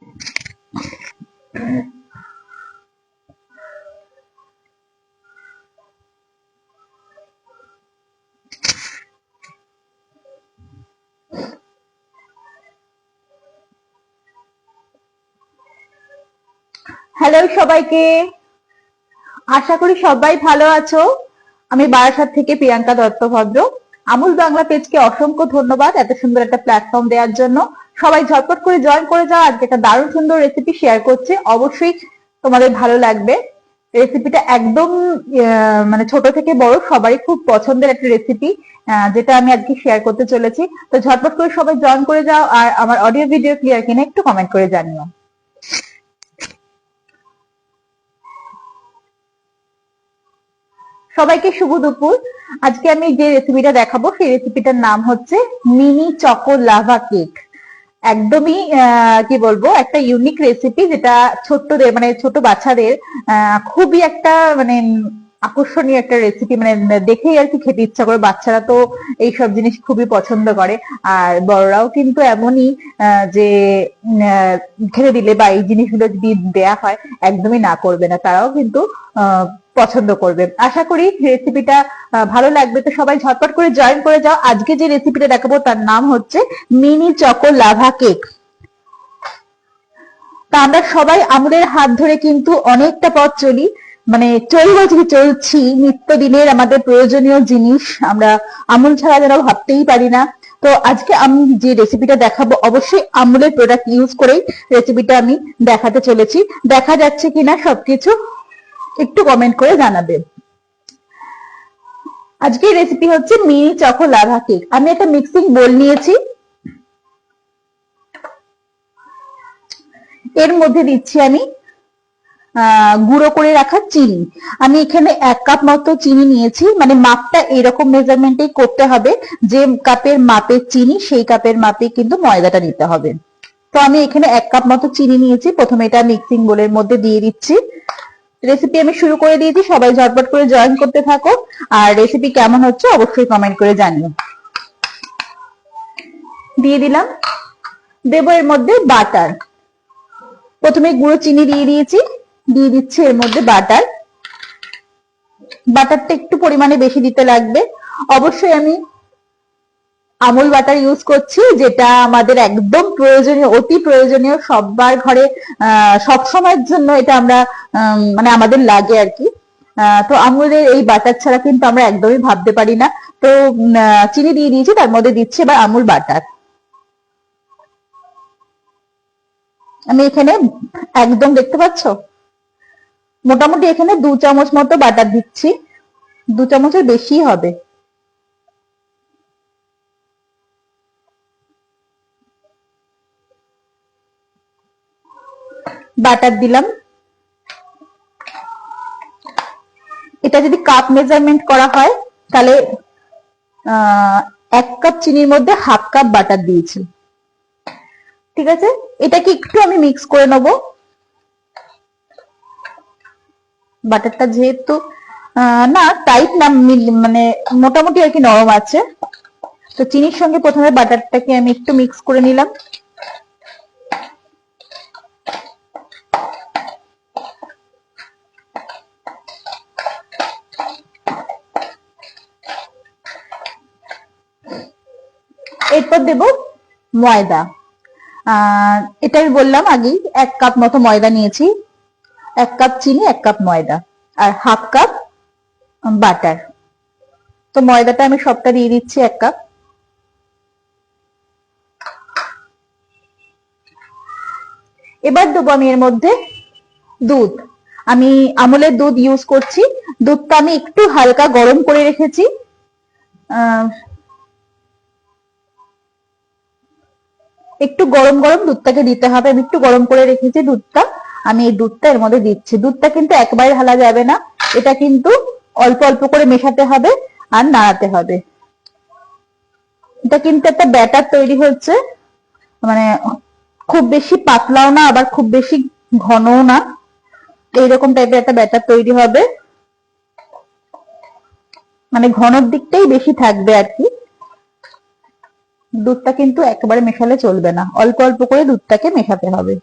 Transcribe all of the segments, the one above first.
Hello সবাইকে, আশা করি সবাই ভালো আছো। আমি বারাসাত থেকে প্রিয়াঙ্কা দত্ত ভদ্র। আমুল বাংলা পেজকে অসংখ্য ধন্যবাদ এত সুন্দর একটা প্ল্যাটফর্ম দেওয়ার জন্য। সবাই ঝটপট করে জয়েন করে যাও। আজকে একটা দারুণ সুন্দর রেসিপি শেয়ার করছে, অবশ্যই তোমাদের ভালো লাগবে। রেসিপিটা একদম মানে ছোট থেকে বড় সবারই খুব পছন্দের একটা রেসিপি, যেটা আমি আজকে শেয়ার করতে চলেছি। তো ঝটপট করে সবাই জয়েন করে যাও, আর আমার অডিও ভিডিও ক্লিয়ার কিনা একটু কমেন্ট করে জানিও। সবাইকে শুভ দুপুর। আজকে আমি যে রেসিপিটা দেখাবো সেই রেসিপিটার নাম হচ্ছে মিনি চকো লাভা কেক। একদমই কি বলবো, একটা ইউনিক রেসিপি, যেটা ছোট্টদের মানে ছোট বাচ্চাদের খুবই একটা মানে আকর্ষণীয় একটা রেসিপি। মানে দেখেই আর কি খেতে ইচ্ছা করে। বাচ্চারা তো এইসব জিনিস খুবই পছন্দ করে, আর বড়রাও কিন্তু এমনই, যে খেতে দিলে বা এই জিনিসগুলো যদি দেয়া হয় একদমই না করবে না, তারাও কিন্তু পছন্দ করবে। আশা করি রেসিপিটা ভালো লাগবে। তো সবাই ঝটপট করে জয়েন করে যাও। আজকে যে রেসিপিটা দেখাবো তার নাম হচ্ছে মিনি চকো লাভা কেক। তা আমরা সবাই আমুলের হাত ধরে কিন্তু অনেকটা পথ চলি, মানে চলছি নিত্যদিনের আমাদের প্রয়োজনীয় জিনিস আমরা আমুল ছাড়া যেন ভাবতেই পারি না। তো আজকে আমি যে রেসিপিটা দেখাবো অবশ্যই আমুলের প্রোডাক্ট ইউজ করেই রেসিপিটা আমি দেখাতে চলেছি। দেখা যাচ্ছে কিনা সবকিছু একটু কমেন্ট করে জানাবে। আজকের রেসিপি হচ্ছে মিনি চকো লাভা কেক। আমি একটা মিক্সিং বোল নিয়েছি, এর মধ্যে দিচ্ছি আমি গুঁড়ো করে রাখা চিনি। আমি এখানে 1 কাপ মতো চিনি নিয়েছি। মানে মাপটা এরকম মেজারমেন্টেই করতে হবে, যে কাপের মাপে চিনি সেই কাপের মাপে কিন্তু ময়দাটা নিতে হবে। তো আমি এখানে 1 কাপ মতো চিনি নিয়েছি। প্রথমে এটা মিক্সিং বোলের মধ্যে দিয়ে দিচ্ছি। রেসিপি আমি শুরু করে দিয়েছি, সবাই ঝটপট করে জয়েন করতে থাকো। আর রেসিপি কেমন হচ্ছে অবশ্যই কমেন্ট করে জানিও। দিয়ে দিলাম, দেবো এর মধ্যে বাটার। প্রথমে গুঁড়ো চিনি দিয়ে দিয়েছি, দিয়ে দিচ্ছি এর মধ্যে বাটার। বাটারটা একটু পরিমাণে বেশি দিতে লাগবে। অবশ্যই আমি আমুল বাটার ইউজ করছি, যেটা আমাদের একদম প্রয়োজনীয়, অতি প্রয়োজনীয়, সবার ঘরে সব সময়ের জন্য এটা আমরা মানে আমাদের লাগে আর কি। তো আমুলের এই বাটার ছাড়া কিন্তু আমরা একদমই ভাবতে পারি না। তো চিনি দিয়ে দিয়েছি, তার মধ্যে দিচ্ছি এবার আমুল বাটার। আমি এখানে একদম দেখতে পাচ্ছ মোটামুটি এখানে 2 চামচ মতো বাটার দিচ্ছি। 2 চামচের বেশি হবে। বাটার দিলাম। এটা যদি কাপ মেজারমেন্ট করা হয় তাহলে 1 কাপ চিনির মধ্যে 1/2 কাপ বাটার দিয়েছি। ঠিক আছে, এটাকে একটু আমি মিক্স করে নেব। বাটারটা যেহেতু না টাইট না, মানে মোটামুটি আর কি নরম আছে, তো চিনির সঙ্গে প্রথমে বাটারটাকে আমি একটু মিক্স করে নিলাম। এরপর দেব ময়দা। এটা আমি বললাম আগেই, 1 কাপ মতো ময়দা নিয়েছি। 1 কাপ চিনি, 1 কাপ ময়দা, আর 1/2 কাপ বাটার। তো ময়দাটা আমি সবটা দিয়ে দিচ্ছি 1 কাপ। এবার দেবো আমি এর মধ্যে দুধ। আমি আমুলের দুধ ইউজ করছি। দুধটা আমি একটু হালকা গরম করে রেখেছি। একটু গরম গরম দুধটাকে দিতে হবে। আমি একটু গরম করে রেখেছি দুধটা, আমি এই দুধটা এর মধ্যে দিচ্ছি। দুধটা কিন্তু একবারে ঢালা যাবে না, এটা কিন্তু অল্প অল্প করে মেশাতে হবে আর নাড়াতে হবে। এটা কিন্তু একটা ব্যাটার তৈরি হচ্ছে, মানে খুব বেশি পাতলাও না আবার খুব বেশি ঘনও না, এইরকম টাইপের একটা ব্যাটার তৈরি হবে। মানে ঘনর দিকটাই বেশি থাকবে আর কি। দুধটা কিন্তু একেবারে মেশালে চলবে না, অল্প অল্প করে দুধটাকে মেশাতে হবে।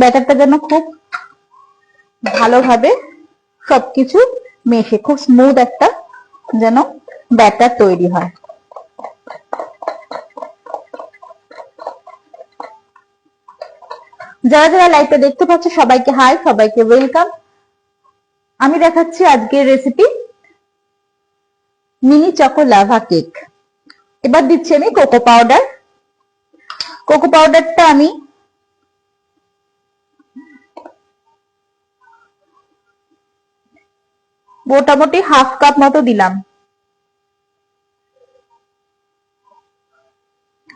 ব্যাটারটা যেন খুব ভালোভাবে সবকিছু মেশে খুব স্মুথ একটা যেন ব্যাটার তৈরি হয়। যারা যারা লাইভটা দেখতে পাচ্ছ সবাইকে হাই, সবাইকে ওয়েলকাম। আমি দেখাচ্ছি আজকের recipe mini choco lava cake. এবার দিচ্ছি আমি কোকো পাউডার। কোকো পাউডারটা আমি মোটামুটি হাফ কাপ মতো দিলাম।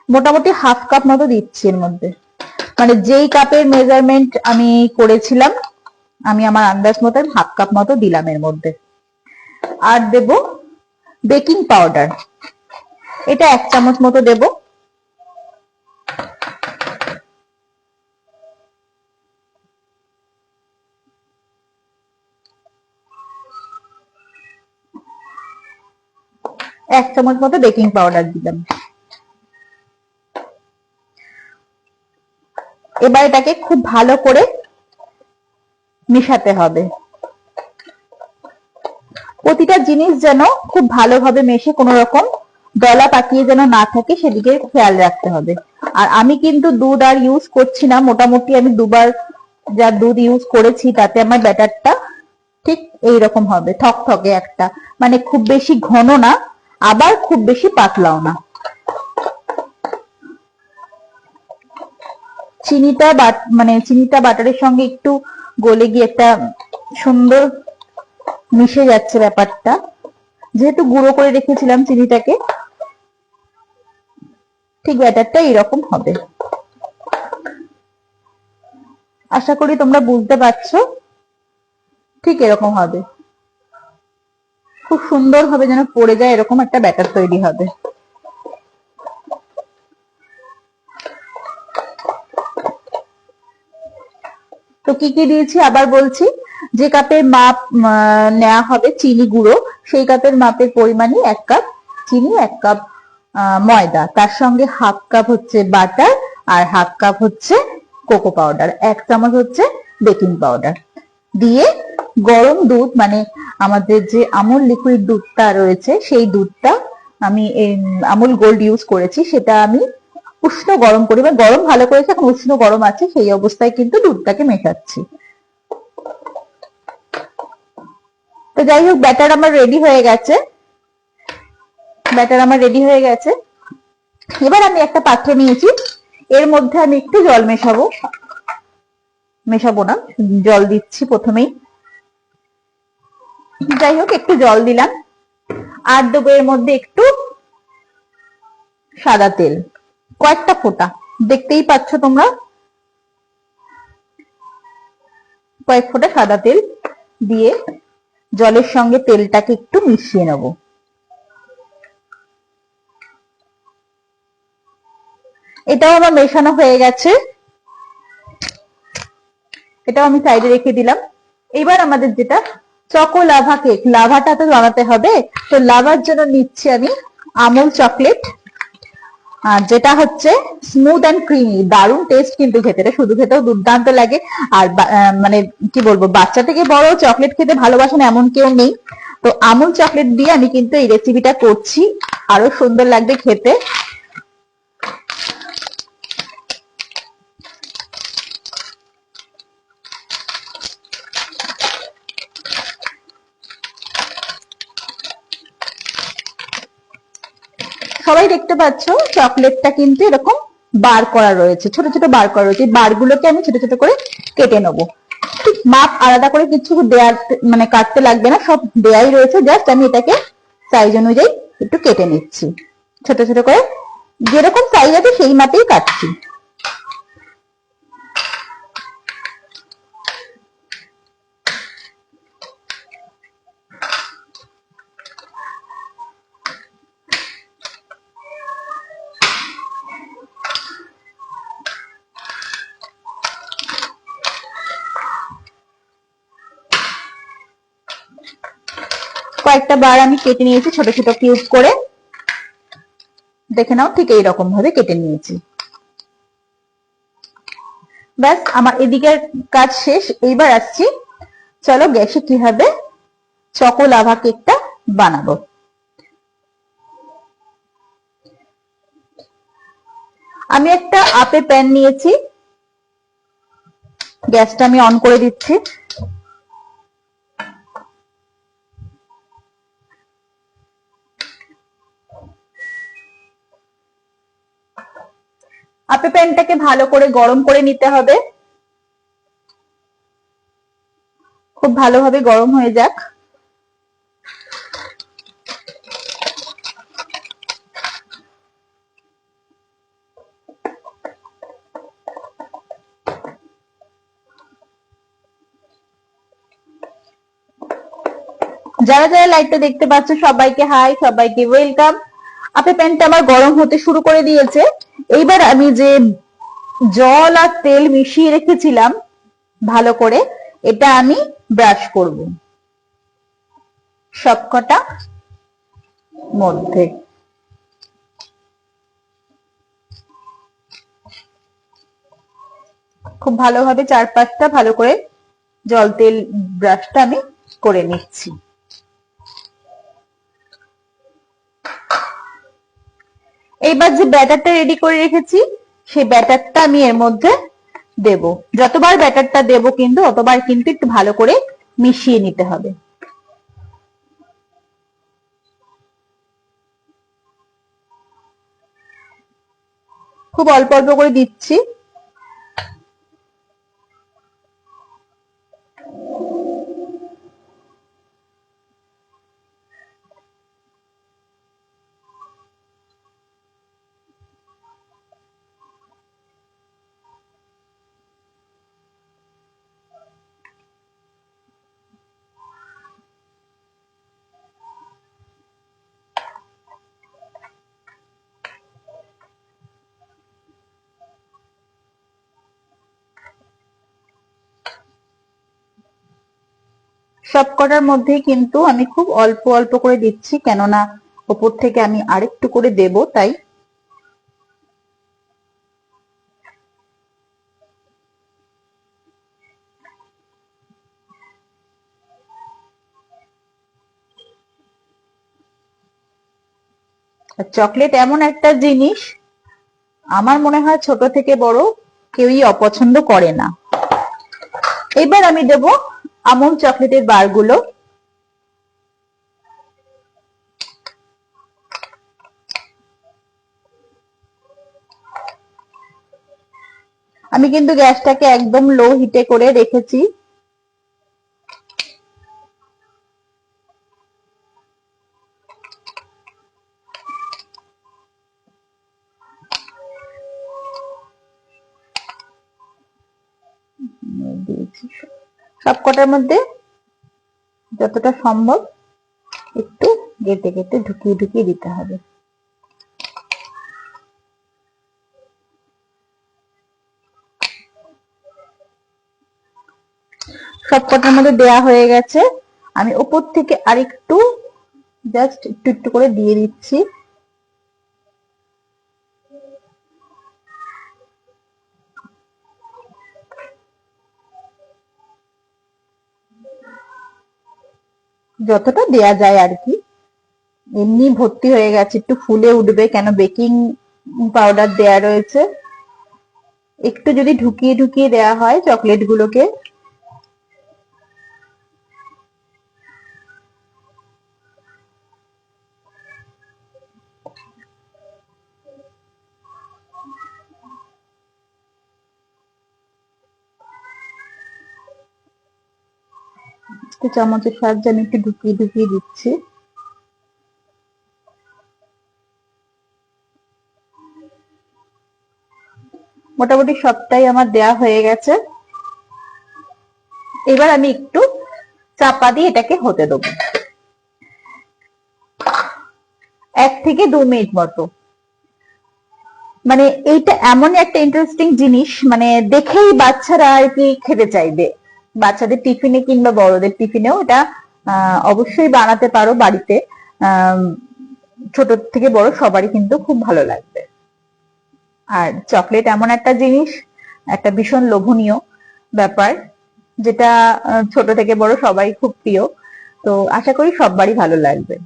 মোটামুটি হাফ কাপ মতো দিচ্ছি এর মধ্যে, মানে যেই কাপের মেজারমেন্ট আমি করেছিলাম আমি আমার আন্দাজ মতো হাফ কাপ মতো দিলাম এর মধ্যে। আর দেব বেকিং পাউডার, এটা 1 চামচ মতো দেব। এক চামচ মতো বেকিং পাউডার দিলাম। এবার এটাকে খুব ভালো করে মিশাতে হবে। প্রতিটা জিনিস যেন খুব ভালোভাবে মেশে কোনো রকম দলা পাকিয়ে যেন না থাকে সেদিকে খেয়াল রাখতে হবে। আর আমি কিন্তু দুধ আর ইউজ করছি না, মোটামুটি আমি দুবার যা দুধ ইউজ করেছি তাতে আমার ব্যাটারটা ঠিক এইরকম হবে, থকথকে একটা, মানে খুব বেশি ঘন না আবার খুব বেশি পাতলাও না। চিনিটা বাটারের সঙ্গে একটু গলে গিয়ে একটা সুন্দর মিশে যাচ্ছে ব্যাপারটা, যেহেতু গুঁড়ো করে রেখেছিলাম চিনিটাকে। ঠিক ব্যাটারটা এরকম হবে, আশা করি তোমরা বুঝতে পারছো। ঠিক এরকম হবে, খুব সুন্দর ভাবে যেন পড়ে যায় এরকম একটা ব্যাটার তৈরি হবে। তো কি কি দিয়েছি আবার বলছি, যে কাপের মাপ নেওয়া হবে চিনি গুঁড়ো সেই কাপের মাপের পরিমাণই 1 কাপ চিনি, 1 কাপ ময়দা, তার সঙ্গে হাফ কাপ হচ্ছে বাটার আর হাফ কাপ হচ্ছে কোকো পাউডার, 1 চামচ হচ্ছে বেকিং পাউডার দিয়ে গরম দুধ, মানে আমাদের যে আমুল লিকুইড দুধটা রয়েছে সেই দুধটা আমি আমুল গোল্ড ইউজ করেছি, সেটা আমি উষ্ণ গরম করি, বা গরম ভালো করেছে এখন উষ্ণ গরম আছে সেই অবস্থায় কিন্তু দুধটাকে মেশাচ্ছি। তো যাই হোক ব্যাটার আমার রেডি হয়ে গেছে, এবার আমি একটা পাত্র নিয়েছি, এর মধ্যে আমি একটু জল মেশাবো না, জল দিচ্ছি প্রথমেই। যাই হোক একটু জল দিলাম, আর দেবো এর মধ্যে একটু সাদা তেল, কয়েকটা ফোঁটা, দেখতেই পাচ্ছ তোমরা, কয়েক ফোঁটা সাদা তেল দিয়ে জলের সঙ্গে তেলটাকে একটু মিশিয়ে নেব। এটাও আমার মেশানো হয়ে গেছে, এটাও আমি সাইডে রেখে দিলাম। এবার আমাদের যেটা চকো লাভা কেক, লাভাটা তো বানাতে হবে, তো লাভার জন্য নিচ্ছি আমি আমুল চকলেট, আর যেটা হচ্ছে স্মুথ অ্যান্ড ক্রিমি, দারুণ টেস্ট কিন্তু খেতে, এটা শুধু খেতেও দুর্দান্ত লাগে। আর মানে কি বলবো, বাচ্চা থেকে বড় চকলেট খেতে ভালোবাসেন এমন কেউ নেই, তো আমুল চকলেট দিয়ে আমি কিন্তু এই রেসিপিটা করছি, আরো সুন্দর লাগবে খেতে। সবাই দেখতে পাচ্ছ চকলেটটা কিন্তু এরকম বার করা রয়েছে, ছোট ছোট বার করা রয়েছে, বারগুলোকে আমি ছোট ছোট করে কেটে নেবো। ঠিক মাপ আলাদা করে কিছু দেওয়ার মানে কাটতে লাগবে না, সব দেয়াই রয়েছে, জাস্ট আমি এটাকে সাইজ অনুযায়ী একটু কেটে নিচ্ছি, ছোট ছোট করে যেরকম সাইজ আছে সেই মাপেই কাটছি। কয়েকটা বার আমি কেটে নিয়েছি ছোট ছোট কিউব করে, দেখে নাও ঠিক এইরকম ভাবে কেটে নিয়েছি। ব্যাস আমার এদিকের কাজ শেষ। এইবার আসছি, চলো গ্যাসে কিভাবে চকো লাভা কেকটা বানাবো। আমি একটা আপে প্যান নিয়েছি, গ্যাসটা আমি অন করে দিচ্ছি। আপে প্যানটাকে ভালো করে গরম করে নিতে হবে, খুব ভালোভাবে গরম হয়ে যাক। যারা যারা লাইভটা দেখতে পাচ্ছ সবাইকে হাই, সবাইকে ওয়েলকাম। আপে প্যানটা আমার গরম হতে শুরু করে দিয়েছে। এইবার আমি যে জল আর তেল মিশিয়ে রেখেছিলাম ভালো করে, এটা আমি ব্রাশ করব সবকটা মধ্যে। খুব ভালোভাবে চারপাশটা ভালো করে জল তেল ব্রাশটা আমি করে নিচ্ছি। এইবার যে ব্যাটারটা রেডি করে রেখেছি সেই ব্যাটারটা আমি এর মধ্যে দেব। যতবার ব্যাটারটা দেব কিন্তু ততবার কিন্তু একটু ভালো করে মিশিয়ে নিতে হবে। খুব অল্প অল্প করে দিচ্ছি। সবকটার মধ্যেই কিন্তু আমি খুব অল্প অল্প করে দিচ্ছি, কেননা ওপর থেকে আমি আরেকটু করে দেব, তাই। চকলেট এমন একটা জিনিস, আমার মনে হয় ছোট থেকে বড় কেউই অপছন্দ করে না। এবার আমি দেব আমুল চকলেটের বারগুলো। আমি কিন্তু গ্যাসটাকে একদম লো হিটে করে রেখেছি। সবকটার মধ্যে যতটা সম্ভব একটু গেটে গেটে ঢুকিয়ে ঢুকিয়ে দিতে হবে। সবকটার মধ্যে দেয়া হয়ে গেছে। আমি উপর থেকে আরেকটু জাস্ট একটু একটু করে দিয়ে দিচ্ছি। যতটা দেয়া যায় আর কি। এমনি ভর্তি হয়ে গেছে, একটু ফুলে উঠবে, কেন বেকিং পাউডার দেয়া রয়েছে। একটু যদি ঢুকিয়ে ঢুকিয়ে দেয়া হয় চকলেট গুলোকে, চামচের সাহায্যে আমি একটু ঢুকিয়ে ঢুকিয়ে দিচ্ছি। মোটামুটি সবটাই আমার দেয়া হয়ে গেছে। এবার আমি একটু চাপা দিয়ে এটাকে হতে দেবো 1 থেকে 2 মিনিট মতো। মানে এইটা এমন একটা ইন্টারেস্টিং জিনিস, মানে দেখেই বাচ্চারা আর কি খেতে চাইবে। বাচ্চাদের টিফিনে কিংবা বড়দের টিফিনেও এটা অবশ্যই বানাতে পারো বাড়িতে। ছোট থেকে বড় সবারই কিন্তু খুব ভালো লাগবে। আর চকলেট এমন একটা জিনিস, একটা ভীষণ লোভনীয় ব্যাপার, যেটা ছোট থেকে বড় সবাই খুব প্রিয়। তো আশা করি সবারই ভালো লাগবে।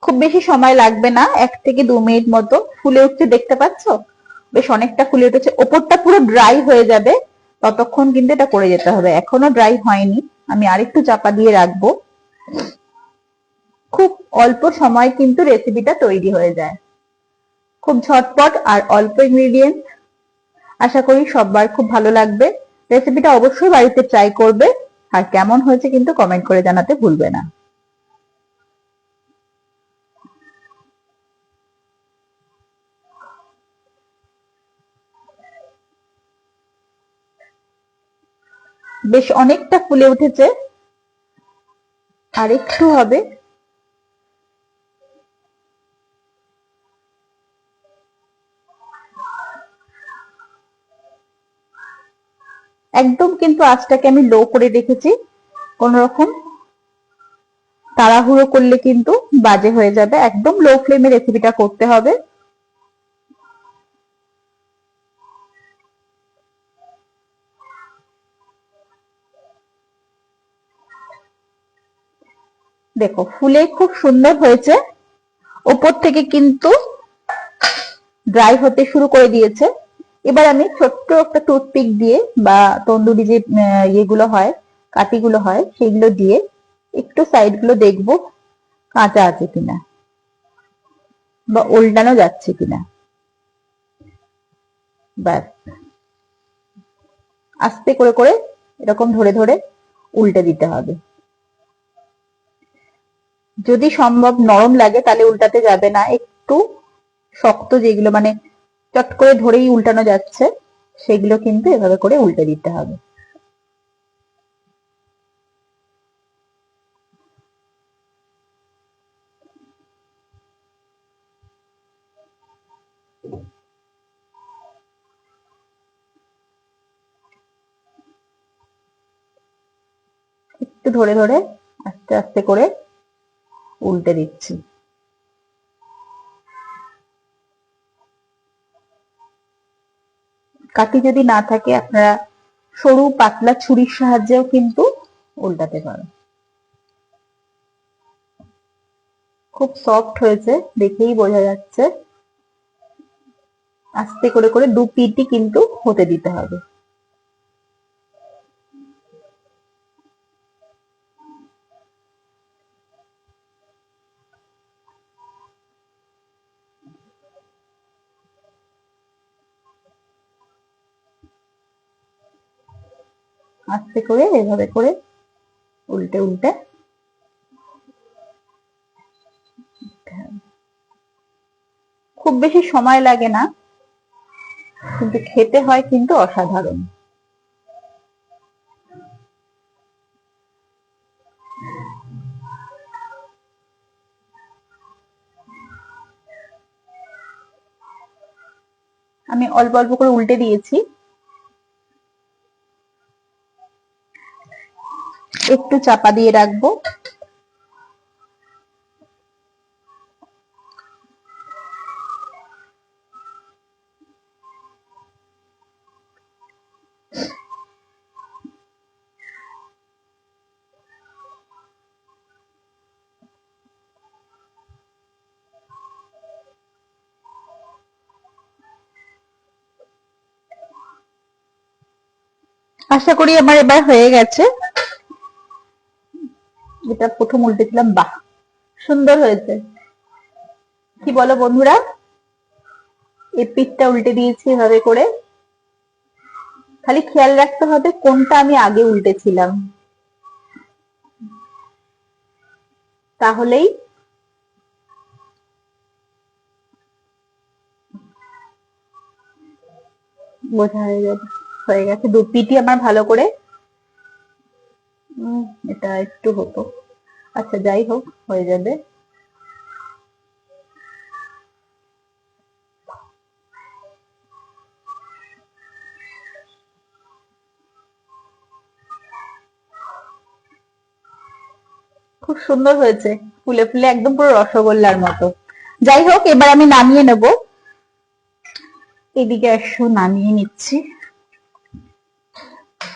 খুব বেশি সময় লাগবে না, 1 থেকে 2 মিনিট মতো ফুলে উঠতে দেখতে পাচ্ছ, বেশ অনেকটা ফুলে উঠেছে, ওপরটা পুরো ড্রাই হয়ে যাবে ততক্ষণ কিন্তু এটা করে যেতে হবে। এখনো ড্রাই হয়নি, আমি আরেকটু চাপা দিয়ে রাখবো। খুব অল্প সময় কিন্তু রেসিপিটা তৈরি হয়ে যায়, খুব ঝটপট আর অল্প ইনগ্রিডিয়েন্ট। আশা করি সবার খুব ভালো লাগবে। রেসিপিটা অবশ্যই বাড়িতে ট্রাই করবে, আর কেমন হয়েছে কিন্তু কমেন্ট করে জানাতে ভুলবে না। বেশ অনেকটা ফুলে উঠেছে, আর একটু হবে। একদম কিন্তু আঁচটাকে আমি লো করে রেখেছি, কোন রকম তাড়াহুড়ো করলে কিন্তু বাজে হয়ে যাবে। একদম লো ফ্লেমে রেসিপিটা করতে হবে। দেখো ফুলে খুব সুন্দর হয়েছে, ওপর থেকে কিন্তু ড্রাই হতে শুরু করে দিয়েছে। এবার আমি ছোট্ট একটা টুথপিক দিয়ে বা তন্দুরি যে ইয়েগুলো হয়, কাঠিগুলো হয়, সেগুলো দিয়ে একটু সাইড গুলো দেখবো কাঁচা আছে কিনা বা উল্টানো যাচ্ছে কিনা। ব্যাস, আস্তে করে করে এরকম ধরে ধরে উল্টে দিতে হবে। যদি সম্ভব নরম লাগে তাহলে উল্টাতে যাবে না, একটু শক্ত যেগুলো মানে চট করে ধরেই উল্টানো যাচ্ছে সেগুলো কিন্তু এভাবে করে উল্টে দিতে হবে। একটু ধরে ধরে আস্তে আস্তে করে উল্টে দিচ্ছি। কাঠি যদি না থাকে আপনারা সরু পাতলা ছুরির সাহায্যেও কিন্তু উল্টাতে পারেন। খুব সফট হয়েছে, দেখেই বোঝা যাচ্ছে। আস্তে করে করে 2 পিঠই কিন্তু হতে দিতে হবে। আস্তে করে এভাবে করে উল্টে উল্টে খুব বেশি সময় লাগে না, কিন্তু খেতে হয় কিন্তু অসাধারণ। আমি অল্প অল্প করে উল্টে দিয়েছি, একটু চাপা দিয়ে রাখবো। আশা করি আমার এবার হয়ে গেছে। যেটা প্রথম উল্টেছিলাম, বাহ সুন্দর হয়েছে, কি বলো বন্ধুরা? এই পিঠটা উল্টে দিয়েছি এভাবে করে। খালি খেয়াল রাখতে হবে কোনটা আমি আগে উল্টেছিলাম, তাহলেই বোঝা হয়ে যাবে। হয়ে গেছে 2 পিঠই আমার ভালো করে। এটা একটু হতো, আচ্ছা যাই হোক, হয়ে যাবে। খুব সুন্দর হয়েছে, ফুলে ফুলে একদম পুরো রসগোল্লার মতো। যাই হোক, এবার আমি নামিয়ে নেব। এদিকে আসো, নামিয়ে নিচ্ছি।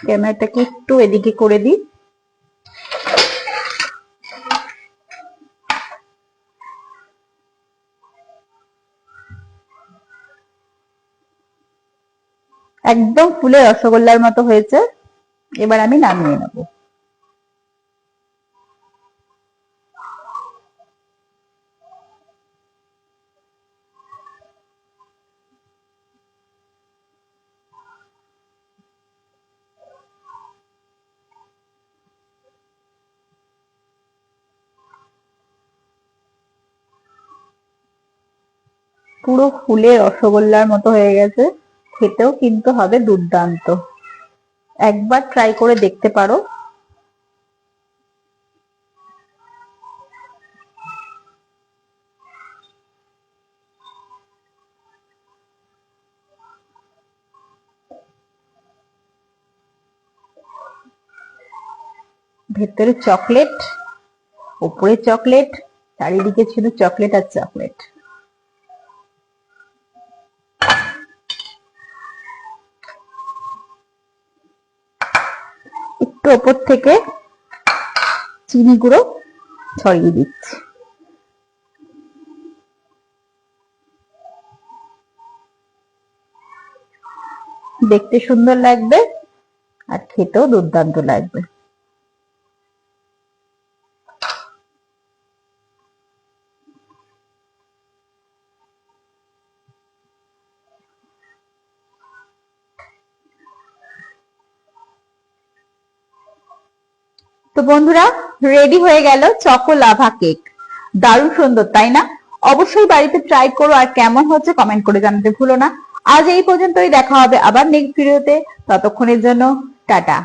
ক্যামেরাটাকে একটু এদিকে করে দিই। একদম ফুলে রসগোল্লার মতো হয়েছে। এবার আমি নামিয়ে নেব। পুরো ফুলে রসগোল্লার মতো হয়ে গেছে, খেতেও কিন্তু হবে দুর্দান্ত। একবার ট্রাই করে দেখতে পারো। ভেতরে চকলেট, উপরে চকলেট, চারিদিকে শুধু চকলেট আর চকলেট। একটু ওপর থেকে চিনি গুঁড়ো ছড়িয়ে দিচ্ছি। দেখতে সুন্দর লাগবে আর খেতেও দুর্দান্ত লাগবে। তো বন্ধুরা, রেডি হয়ে গেল চকো লাভা কেক। দারুণ সুন্দর, তাই না? অবশ্যই বাড়িতে ট্রাই করো, আর কেমন হচ্ছে কমেন্ট করে জানাতে ভুলো না। আজ এই পর্যন্তই, দেখা হবে আবার নেক্সট ভিডিওতে। ততক্ষণের জন্য টাটা।